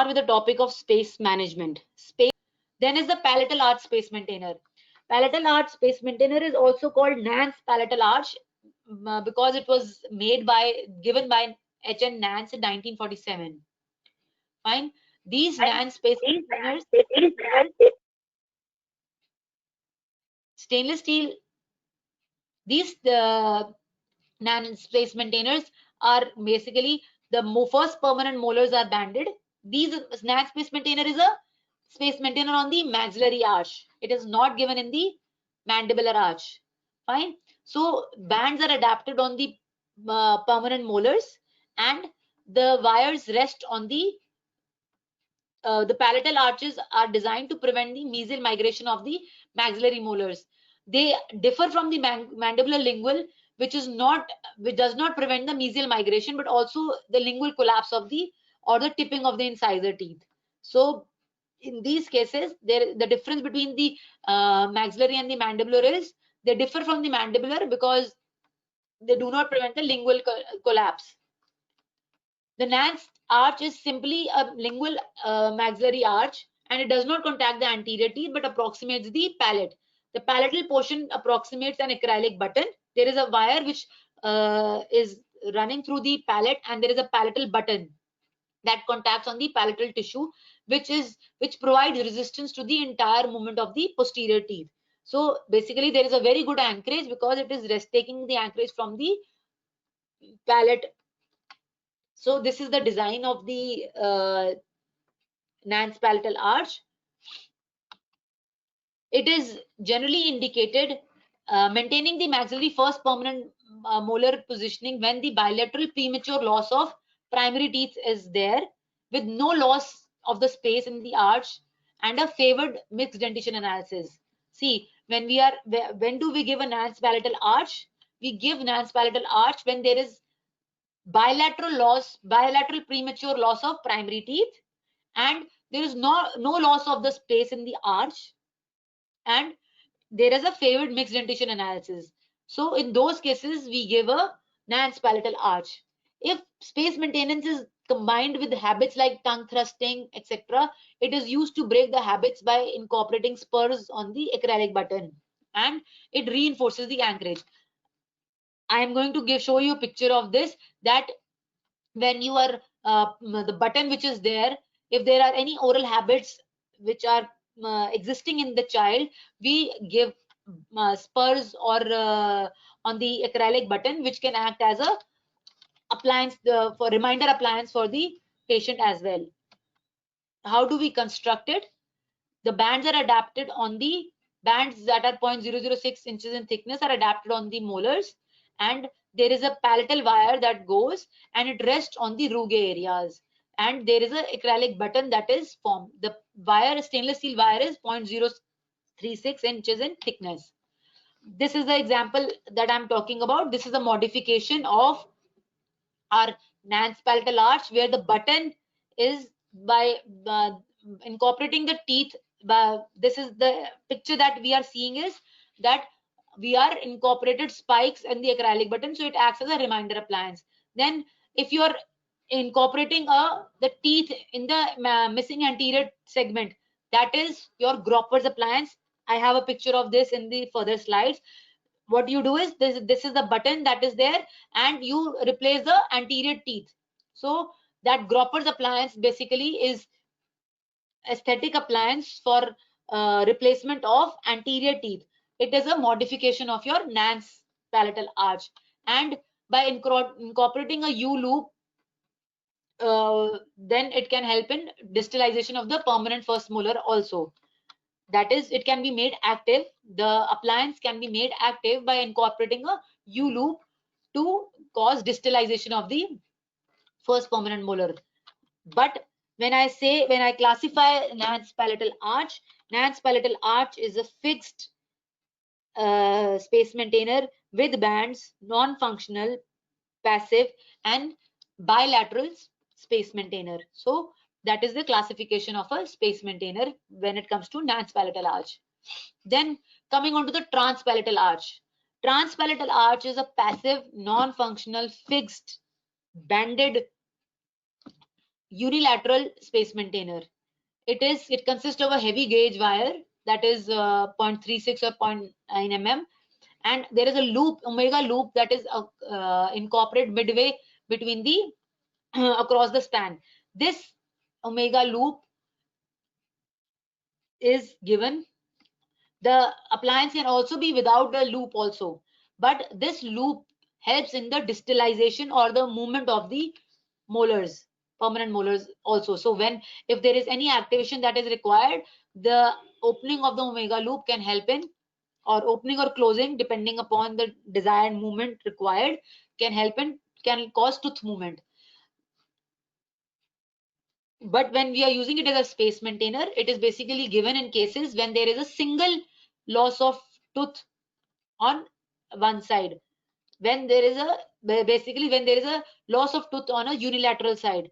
start with the topic of space management. Then is the palatal arch space maintainer. Palatal arch space maintainer is also called Nance palatal arch because it was given by H.N. Nance in 1947. Fine. These Nance space maintainers, stainless steel, these Nance space maintainers are basically the first permanent molars are banded. These Nance space maintainer is a space maintainer on the maxillary arch. It is not given in the mandibular arch. Fine. So bands are adapted on the permanent molars, and the wires rest on the palatal arches are designed to prevent the mesial migration of the maxillary molars. They differ from the mandibular lingual, which does not prevent the mesial migration, but also the lingual collapse of the tipping of the incisor teeth. So in these cases, the difference between the maxillary and the mandibular is they differ from the mandibular because they do not prevent the lingual collapse. The Nance arch is simply a lingual maxillary arch, and it does not contact the anterior teeth but approximates the palate. The palatal portion approximates an acrylic button. There is a wire which is running through the palate, and there is a palatal button that contacts on the palatal tissue, which provides resistance to the entire movement of the posterior teeth. So basically, there is a very good anchorage because it is taking the anchorage from the palate. So this is the design of the Nance palatal arch. It is generally indicated maintaining the maxillary first permanent molar positioning when the bilateral premature loss of primary teeth is there, with no loss of the space in the arch and a favored mixed dentition analysis. See, when do we give a Nance palatal arch? We give Nance palatal arch when there is bilateral premature loss of primary teeth, and there is no loss of the space in the arch, and there is a favored mixed dentition analysis. So in those cases, we give a Nance palatal arch. If space maintenance is combined with habits like tongue thrusting, etc., it is used to break the habits by incorporating spurs on the acrylic button, and it reinforces the anchorage. I am going to show you a picture of this, that when you are the button which is there, if there are any oral habits which are existing in the child, we give spurs or on the acrylic button, which can act as a appliance for reminder appliance for the patient as well. How do we construct it? The bands are adapted on the bands that are 0.006 inches in thickness are adapted on the molars, and there is a palatal wire that goes and it rests on the rugae areas, and there is an acrylic button that is formed. The wire, stainless steel wire, is 0.036 inches in thickness. This is the example that I'm talking about. This is a modification of our Nance palatal arch, where the button is by incorporating the teeth. This is the picture that we are seeing, is that we are incorporated spikes and the acrylic button, so it acts as a reminder appliance. Then if you are incorporating the teeth in the missing anterior segment, that is your Gropper's appliance. I have a picture of this in the further slides. What you do is this is the button that is there, and you replace the anterior teeth. So that Gropper's appliance basically is aesthetic appliance for replacement of anterior teeth. It is a modification of your Nance palatal arch, and by incorporating a U-loop, then it can help in distalization of the permanent first molar also. That is, it can be made active. The appliance can be made active by incorporating a U-loop to cause distalization of the first permanent molar. But when I classify Nance palatal arch is a fixed space maintainer with bands, non-functional, passive, and bilateral space maintainer. So that is the classification of a space maintainer when it comes to Nance palatal arch. Then coming on to the transpalatal arch. Transpalatal arch is a passive, non-functional, fixed, banded unilateral space maintainer. It consists of a heavy gauge wire that is 0.36 or 0.9 mm, and there is a loop, omega loop, that is incorporated midway between the across the span. This omega loop is given. The appliance can also be without the loop also, but this loop helps in the distalization or the movement of the molars, permanent molars also. So if there is any activation that is required, the opening of the omega loop can help in, or opening or closing depending upon the desired movement required, can cause tooth movement. But when we are using it as a space maintainer, it is basically given in cases when there is a single loss of tooth on one side, when there is a loss of tooth on a unilateral side.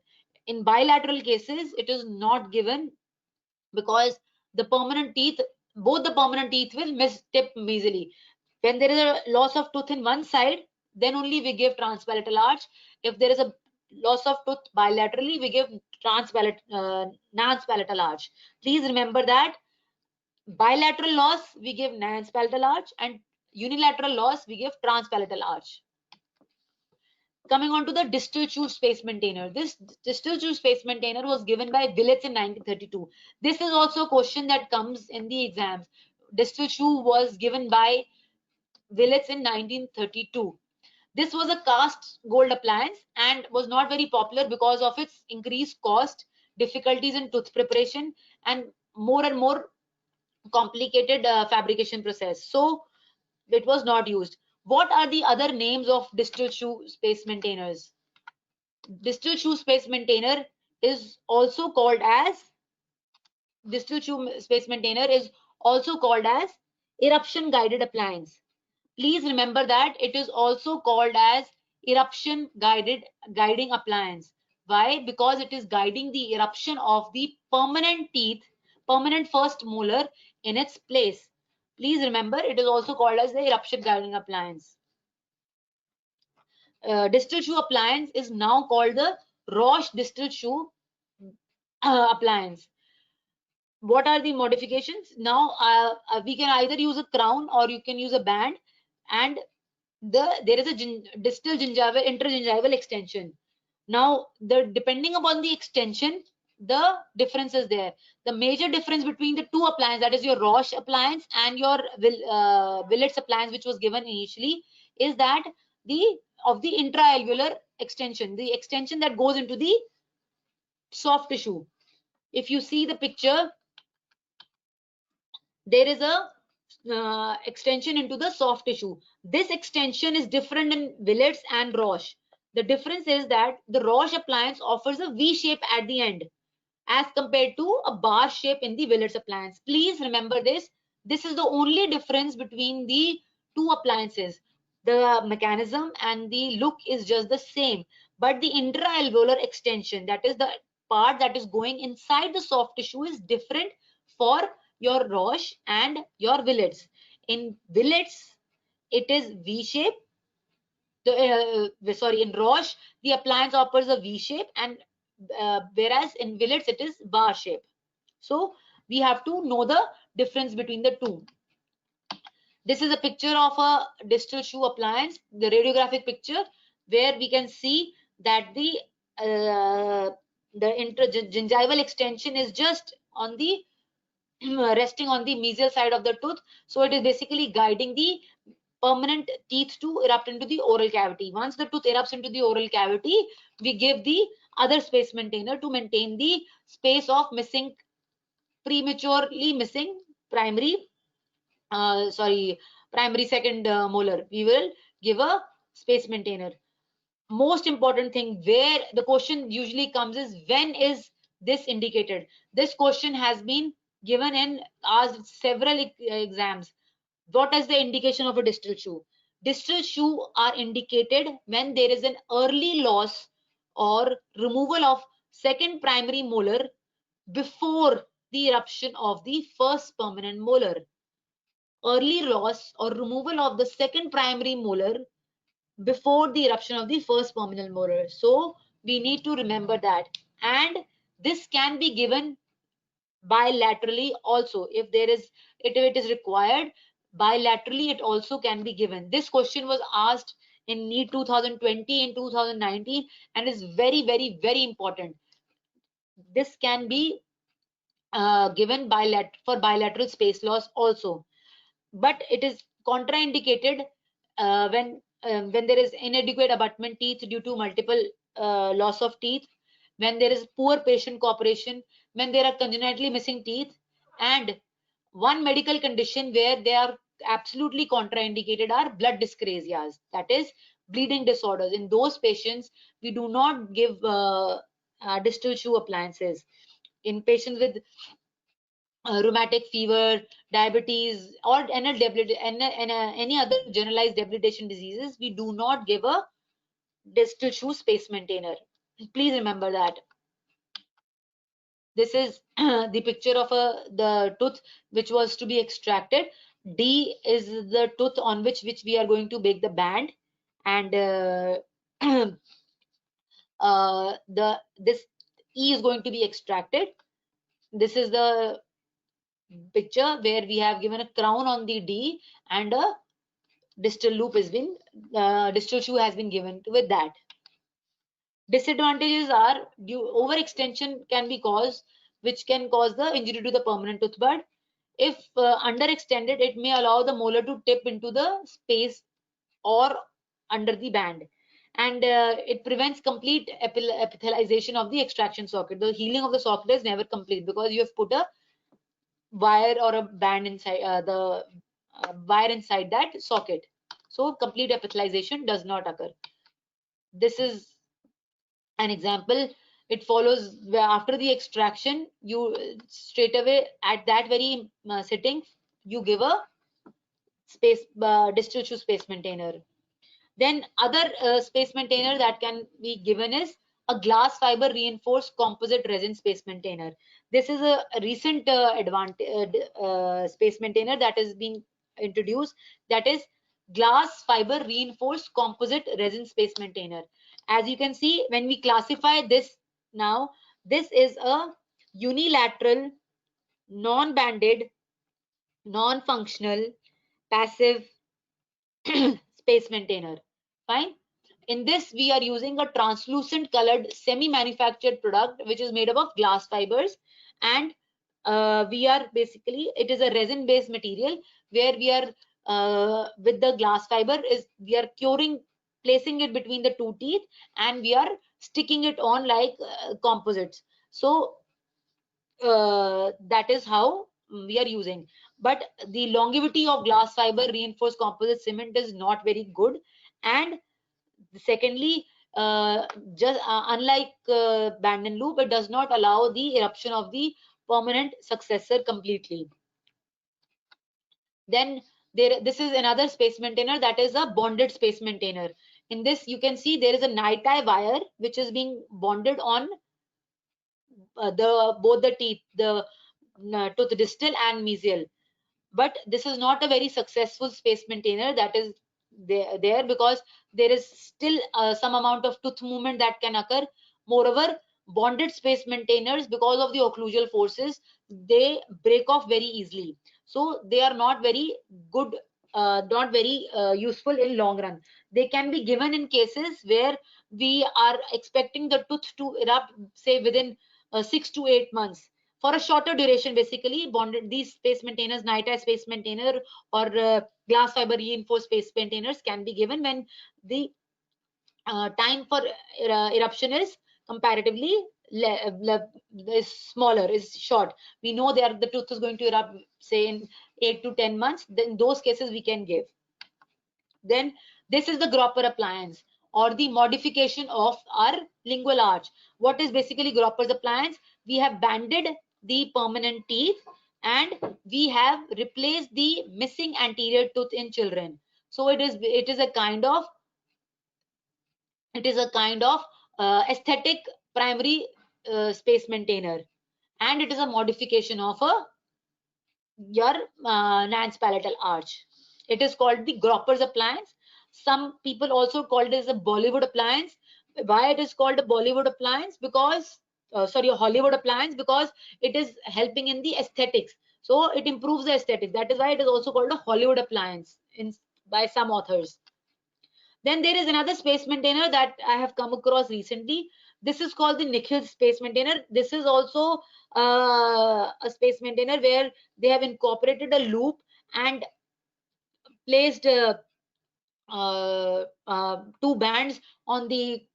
In bilateral cases, it is not given, because the permanent teeth, both the permanent teeth will tip easily. When there is a loss of tooth in one side, then only we give transpalatal arch. If there is a loss of tooth bilaterally, we give transpalatal arch. Please remember that bilateral loss we give transpalatal arch, and unilateral loss we give transpalatal arch. Coming on to the distal chew space maintainer. This distal chew space maintainer was given by Willets in 1932. This is also a question that comes in the exams. Distal chew was given by Willets in 1932. This was a cast gold appliance and was not very popular because of its increased cost, difficulties in tooth preparation, and more complicated fabrication process. So it was not used. What are the other names of distal chew space maintainers? Distal chew space maintainer is also called as distal chew space maintainer is also called as eruption guided appliance. Please remember that it is also called as eruption guiding appliance. Why? Because it is guiding the eruption of the permanent first molar in its place. Please remember, it is also called as the eruption guiding appliance. Distal chew appliance is now called the Roche distal chew appliance. What are the modifications? Now we can either use a crown or you can use a band, and there is a distal gingival intergingival extension. Now depending upon the extension, the difference is there. The major difference between the two appliances, that is your Roche appliance and your Willets appliance, which was given initially, is that the intraalveolar extension, the extension that goes into the soft tissue. If you see the picture, there is a extension into the soft tissue. This extension is different in Willets and Roche. The difference is that the Roche appliance offers a V shape at the end as compared to a bar shape in the Willets appliance. Please remember this. This is the only difference between the two appliances. The mechanism and the look is just the same, but the intraalveolar extension, that is the part that is going inside the soft tissue, is different for your Roche and your Willets. In Willets, it is V shape. In Roche, the appliance offers a V shape, and whereas in Willets it is bar shape. So we have to know the difference between the two. This is a picture of a distal chew appliance, the radiographic picture, where we can see that the intergingival extension is just on the resting on the mesial side of the tooth. So it is basically guiding the permanent teeth to erupt into the oral cavity. Once the tooth erupts into the oral cavity, we give the other space maintainer to maintain the space of prematurely missing primary second molar. We will give a space maintainer. Most important thing where the question usually comes is, when is this indicated? This question has been given in several exams. What is the indication of a distal chew? Distal chew are indicated when there is an early loss or removal of second primary molar before the eruption of the first permanent molar. Early loss or removal of the second primary molar before the eruption of the first permanent molar. So we need to remember that. and this can be given bilaterally also. If it is required bilaterally, it also can be given. This question was asked in NEET 2020 and 2019 and is very, very, very important. This can be given for bilateral space loss also, but it is contraindicated when there is inadequate abutment teeth due to multiple loss of teeth, when there is poor patient cooperation, when there are congenitally missing teeth, and one medical condition where they are absolutely contraindicated are blood dyscrasias, that is bleeding disorders. In those patients, we do not give distal shoe appliances. In patients with rheumatic fever, diabetes, or any other generalized debilitation diseases, we do not give a distal shoe space maintainer. Please remember that. This is the picture of the tooth which was to be extracted. D is the tooth on which we are going to make the band, and this E is going to be extracted. This is the picture where we have given a crown on the D and a distal loop has been distal shoe has been given with that. Disadvantages are overextension can be caused, which can cause the injury to the permanent tooth bud. If underextended, it may allow the molar to tip into the space or under the band, and it prevents complete epithelialization of the extraction socket. The healing of the socket is never complete because you have put a wire or a band inside the wire inside that socket, so complete epithelialization does not occur. This is an example. It follows where after the extraction, you straight away at that very sitting, you give a space distal shoe space maintainer. Then other space maintainer that can be given is a glass fiber reinforced composite resin space maintainer. This is a recent space maintainer that is being introduced, that is glass fiber reinforced composite resin space maintainer. As you can see, when we classify this now, this is a unilateral, non-banded, non-functional, passive space maintainer. Fine. In this, we are using a translucent colored semi-manufactured product which is made up of glass fibers, and we are basically, it is a resin-based material where we are with the glass fiber is we are curing, placing it between the two teeth, and we are sticking it on like composites. So that is how we are using. But the longevity of glass fiber reinforced composite cement is not very good, and secondly, just unlike band and loop, it does not allow the eruption of the permanent successor completely. Then this is another space maintainer, that is a bonded space maintainer. In this, you can see there is a NiTi wire which is being bonded on both the teeth, the tooth distal and mesial. But this is not a very successful space maintainer that is there because there is still some amount of tooth movement that can occur. Moreover, bonded space maintainers, because of the occlusal forces, they break off very easily, so they are not very good, not very useful in long run. They can be given in cases where we are expecting the tooth to erupt, say within 6 to 8 months, for a shorter duration. Basically, bonded these space maintainers, NiTi space maintainer or glass fiber reinforced space maintainers can be given when the time for eruption is comparatively is smaller, is short. We know that the tooth is going to erupt say in 8 to 10 months. Then in those cases we can give. Then this is the Gropper appliance, or the modification of our lingual arch. What is basically Gropper's appliance? We have banded the permanent teeth and we have replaced the missing anterior tooth in children. So it is a kind of aesthetic primary space maintainer, and it is a modification of your Nance palatal arch. It is called the Gropper's appliance. Some people also call it as a Bollywood appliance. Why it is called a Bollywood appliance? Because sorry, a Hollywood appliance, because it is helping in the aesthetics. So it improves the aesthetics. That is why it is also called a Hollywood appliance by some authors. Then there is another space maintainer that I have come across recently. This is called the Nikhil space maintainer. This is also a space maintainer where they have incorporated a loop and placed two bands on the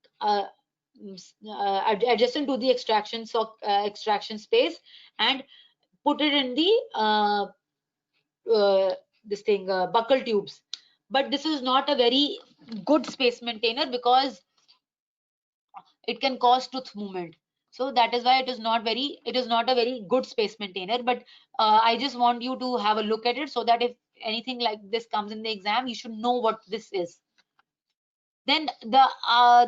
adjacent to the extraction space, and put it in the this thing buckle tubes. But this is not a very good space maintainer because it can cause tooth movement. So that is why it is not a very good space maintainer. But I just want you to have a look at it, so that if anything like this comes in the exam, you should know what this is. Then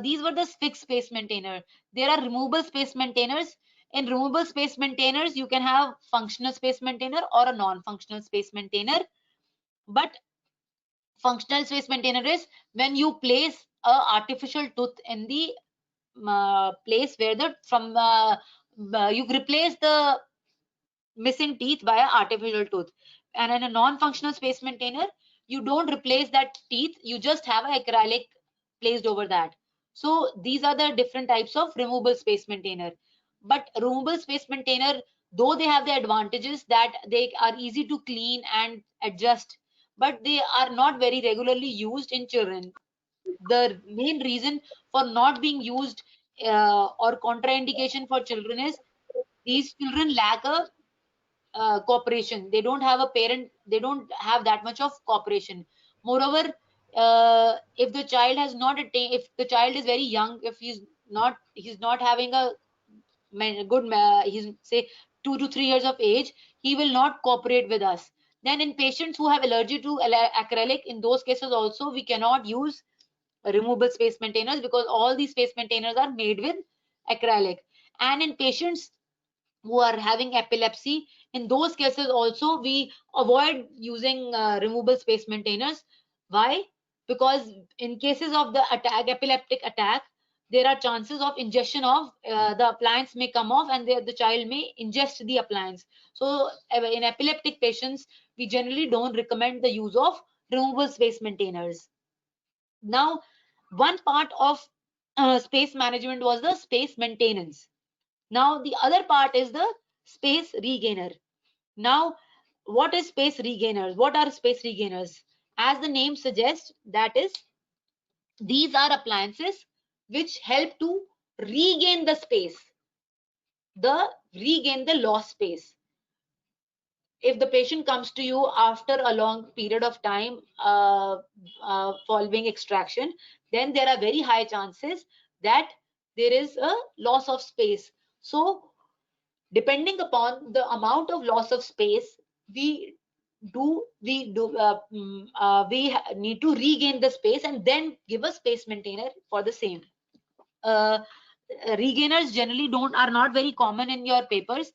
these were the fixed space maintainer. There are removable space maintainers. In removable space maintainers, you can have functional space maintainer or a non-functional space maintainer. But functional space maintainer is when you place a artificial tooth in the place where you replace the missing teeth by an artificial tooth. And in a non-functional space maintainer, you don't replace that teeth, you just have an acrylic placed over that. So these are the different types of removable space maintainer. But removable space maintainer, though they have the advantages that they are easy to clean and adjust, but they are not very regularly used in children. The main reason for not being used or contraindication for children is these children lack a cooperation. They don't have a parent, they don't have that much of cooperation. Moreover, if the child has not attained, if the child is very young, if he's not having a he's say 2 to 3 years of age, he will not cooperate with us. Then in patients who have allergy to acrylic, in those cases also we cannot use removable space maintainers, because all these space maintainers are made with acrylic. And in patients who are having epilepsy, in those cases also we avoid using removable space maintainers. Why? Because in cases of the epileptic attack, there are chances of ingestion of the appliance may come off, and the child may ingest the appliance. So in epileptic patients, we generally don't recommend the use of removable space maintainers. Now, one part of space management was the space maintenance. Now, the other part is the space regainer. Now, what is space regainers? What are space regainers? As the name suggests, that is, these are appliances which help to regain the space, regain the lost space. If the patient comes to you after a long period of time following extraction, then there are very high chances that there is a loss of space. So depending upon the amount of loss of space, we need to regain the space and then give a space maintainer for the same. uh, Regainers generally are not very common in your papers,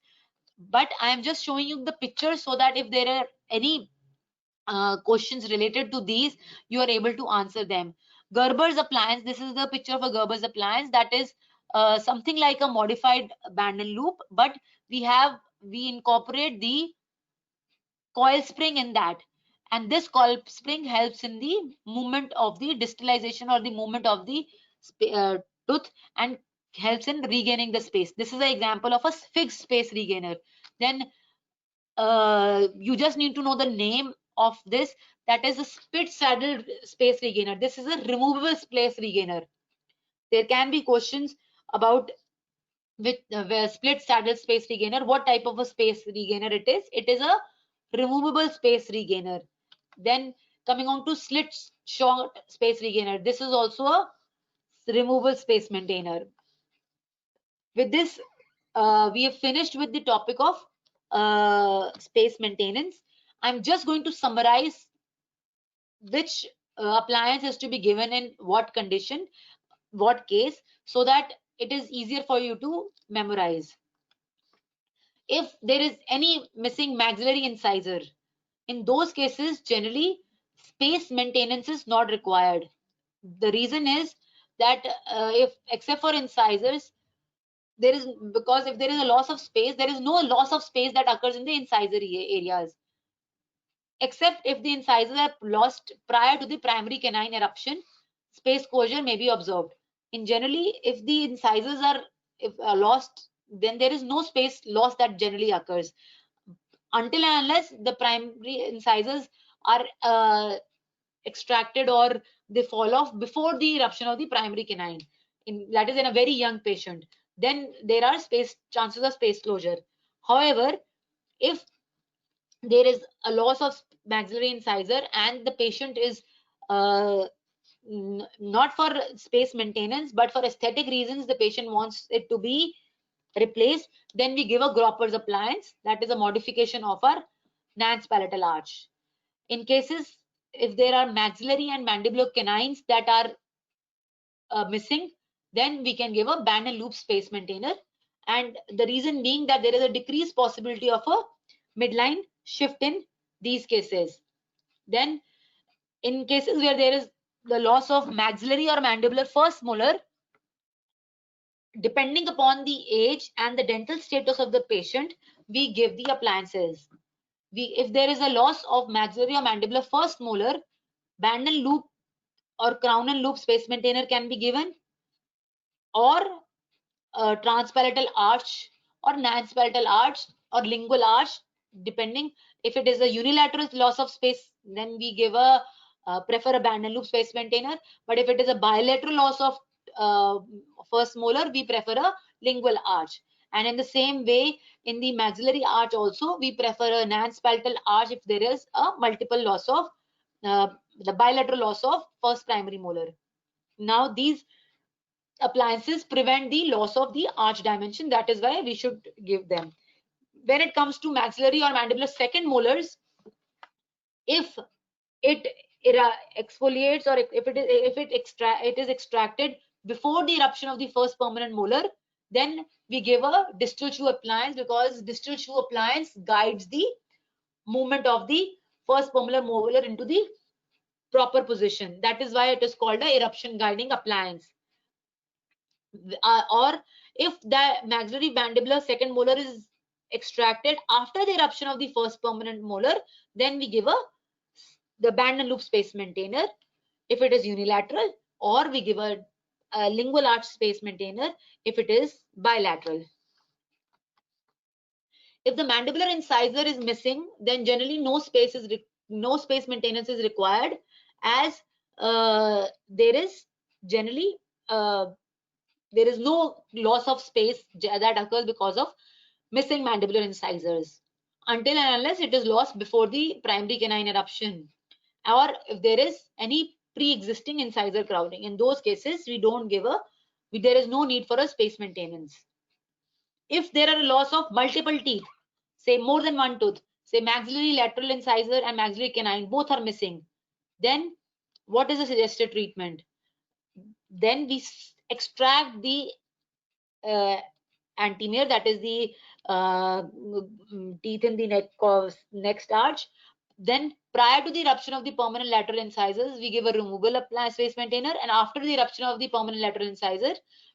but I am just showing you the picture so that if there are any questions related to these, you are able to answer them. Gerber's appliance, this is the picture of a Gerber's appliance, that is something like a modified band and loop, but we incorporate the coil spring in that, and this coil spring helps in the movement of the distalization or the movement of the tooth, and helps in regaining the space. This is an example of a fixed space regainer. Then you just need to know the name of this, that is a split saddle space regainer. This is a removable space regainer. There can be questions about with split saddle space regainer, what type of a space regainer it is. It is a removable space regainer. Then coming on to slit short space regainer, this is also a removable space maintainer. With this, we have finished with the topic of space maintenance. I'm just going to summarize which appliance is to be given in what condition, what case, so that it is easier for you to memorize. If there is any missing maxillary incisor, in those cases, generally space maintenance is not required. The reason is that if except for incisors, there is, because if there is a loss of space, there is no loss of space that occurs in the incisor areas, except if the incisors are lost prior to the primary canine eruption, space closure may be observed. In generally, if the incisors are lost, then there is no space loss that generally occurs until and unless the primary incisors are extracted or they fall off before the eruption of the primary canine. That is in a very young patient. Then there are chances of space closure. However, if there is a loss of maxillary incisor and the patient is uh, not for space maintenance but for aesthetic reasons, the patient wants it to be replaced, then we give a Gropper's appliance, that is a modification of our Nance palatal arch. In cases if there are maxillary and mandibular canines that are missing, then we can give a band and loop space maintainer, and the reason being that there is a decreased possibility of a midline shift in these cases. Then in cases where there is the loss of maxillary or mandibular first molar, depending upon the age and the dental status of the patient, we give the appliances. If there is a loss of maxillary or mandibular first molar, band and loop or crown and loop space maintainer can be given, or transpalatal arch or Nance palatal arch or lingual arch, depending. If it is a unilateral loss of space, then we give a prefer a band and loop space maintainer. But if it is a bilateral loss of uh, first molar, we prefer a lingual arch. And in the same way, in the maxillary arch also, we prefer a Nance palatal arch if there is a multiple loss of uh, the bilateral loss of first primary molar. Now these appliances prevent the loss of the arch dimension. That is why we should give them. When it comes to maxillary or mandibular second molars, if it exfoliates or if it is extracted before the eruption of the first permanent molar, then we give a distal chew appliance, because distal chew appliance guides the movement of the first permanent molar into the proper position. That is why it is called a eruption guiding appliance. Or if the maxillary mandibular second molar is extracted after the eruption of the first permanent molar, then we give the band and loop space maintainer if it is unilateral, or we give a lingual arch space maintainer if it is bilateral. If the mandibular incisor is missing, then generally no space maintenance is required, as there is generally there is no loss of space that occurs because of missing mandibular incisors until and unless it is lost before the primary canine eruption, or if there is any pre-existing incisor crowding. In those cases, we don't give there is no need for a space maintenance. If there are a loss of multiple teeth, say more than one tooth, say maxillary lateral incisor and maxillary canine, both are missing, then what is the suggested treatment? Then we extract the antemere, that is the teeth in the next arch. Then prior to the eruption of the permanent lateral incisors, we give a removable space maintainer, and after the eruption of the permanent lateral incisor,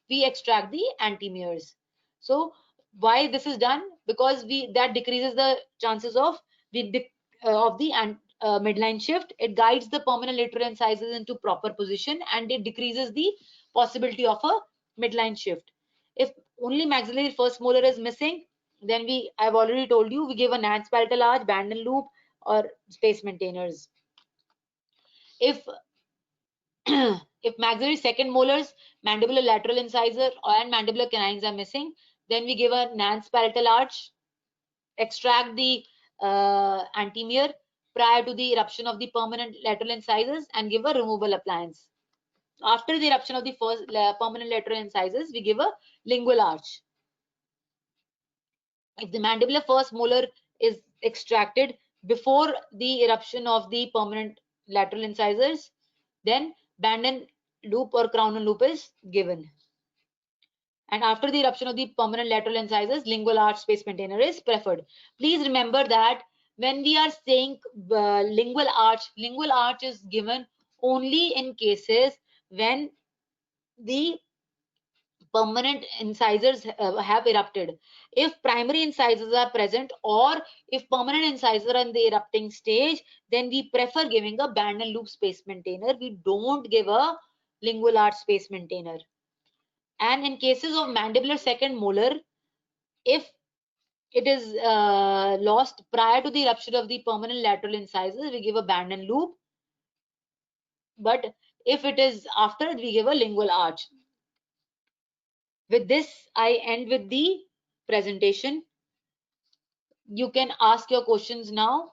we extract the antemeres. So why this is done? Because that decreases the chances of the midline shift. It guides the permanent lateral incisors into proper position, and it decreases the possibility of a midline shift. If only maxillary first molar is missing, then I've already told you, we give a Nance palatal arch, band and loop, or space maintainers. If if maxillary second molars, mandibular lateral incisor, and mandibular canines are missing, then we give a Nance palatal arch, extract the antemere prior to the eruption of the permanent lateral incisors, and give a removable appliance. After the eruption of the first permanent lateral incisors, we give a lingual arch. If the mandibular first molar is extracted before the eruption of the permanent lateral incisors, then band and loop or crown and loop is given. And after the eruption of the permanent lateral incisors, lingual arch space maintainer is preferred. Please remember that when we are saying lingual arch is given only in cases when the permanent incisors have erupted. If primary incisors are present or if permanent incisors are in the erupting stage, then we prefer giving a band and loop space maintainer. We don't give a lingual arch space maintainer. And in cases of mandibular second molar, if it is lost prior to the rupture of the permanent lateral incisors, we give a band and loop. But if it is after, we give a lingual arch. With this, I end with the presentation. You can ask your questions now.